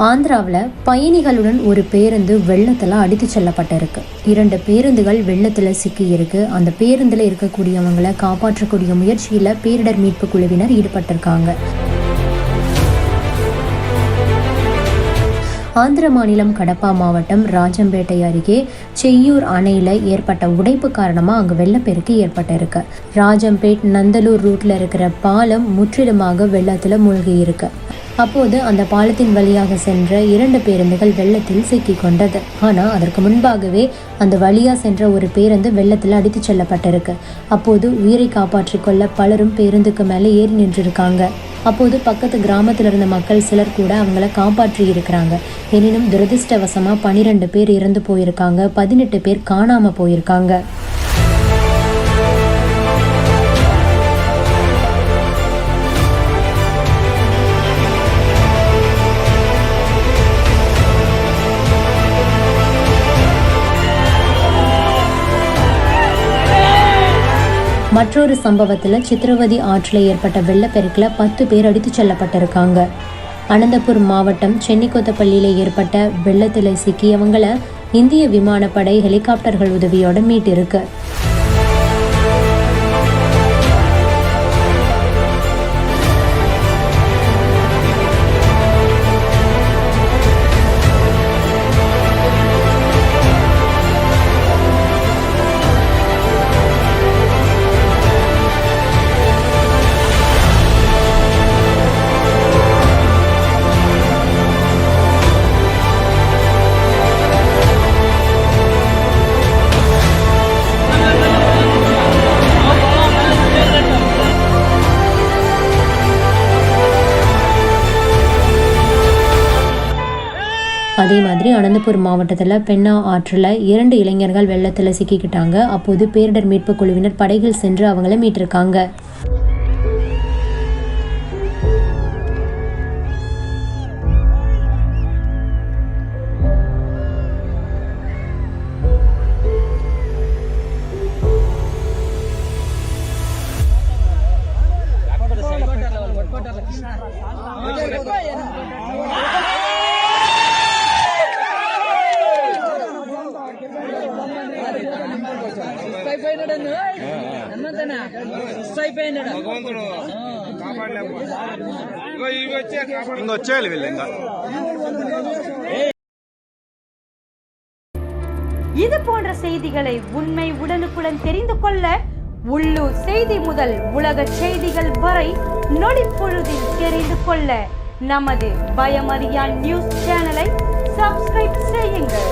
ஆந்திராவில் பயணிகளுடன் ஒரு பேருந்து வெள்ளத்தில் அடித்து செல்லப்பட்டிருக்கு. 2 பேருந்துகள் வெள்ளத்தில் சிக்கியிருக்கு. அந்த பேருந்தில் இருக்கக்கூடியவங்களை காப்பாற்றக்கூடிய முயற்சியில் பேரிடர் மீட்பு குழுவினர் ஈடுபட்டிருக்காங்க. ஆந்திர மாநிலம் கடப்பா மாவட்டம் ராஜம்பேட்டை அருகே செய்யூர் அணையில் ஏற்பட்ட உடைப்பு காரணமாக அங்கே வெள்ளப்பெருக்கு ஏற்பட்டிருக்கு. ராஜம்பேட் நந்தலூர் ரூட்டில் இருக்கிற பாலம் முற்றிலுமாக வெள்ளத்தில் மூழ்கி இருக்கு. அப்போது அந்த பாலத்தின் வழியாக சென்ற 2 பேருந்துகள் வெள்ளத்தில் சிக்கி கொண்டது. ஆனால் அதற்கு முன்பாகவே அந்த வழியாக சென்ற ஒரு பேருந்து வெள்ளத்தில் அடித்து செல்லப்பட்டிருக்கு. அப்போது உயிரை காப்பாற்றிக் கொள்ள பலரும் பேருந்துக்கு மேலே ஏறி நின்றிருக்காங்க. அப்போது பக்கத்து கிராமத்தில் இருந்த மக்கள் சிலர் கூட அவங்கள காப்பாற்றி இருக்கிறாங்க. எனினும் துரதிருஷ்டவசமாக 12 பேர் இறந்து போயிருக்காங்க, 18 பேர் காணாமல் போயிருக்காங்க. மற்றொரு சம்பவத்தில் சித்ரவதி ஆற்றில் ஏற்பட்ட வெள்ளப்பெருக்கில் 10 பேர் அடித்து செல்லப்பட்டிருக்காங்க. அனந்தபூர் மாவட்டம் சென்னிகொத்தப்பள்ளியில் ஏற்பட்ட வெள்ளத்தில் சிக்கியவங்களை இந்திய விமானப்படை ஹெலிகாப்டர்கள் உதவியோடு மீட்டிருக்கு. அதே மாதிரி அனந்தபூர் மாவட்டத்தில் பெண்ணா ஆற்றில் 2 இளைஞர்கள் வெள்ளத்தில் சிக்கிக்கிட்டாங்க. அப்போது பேரிடர் மீட்பு குழுவினர் படகில் சென்று அவங்கள மீட்டிருக்காங்க. இது போன்ற செய்திகளை உண்மை உடனுக்குடன் தெரிந்து கொள்ள உள்ளூர் செய்தி முதல் உலக செய்திகள் வரை நொடிப்பொழுதில் தெரிந்து கொள்ள நமது பயமறியான் நியூஸ் சேனலை சப்ஸ்கிரைப் செய்யுங்கள்.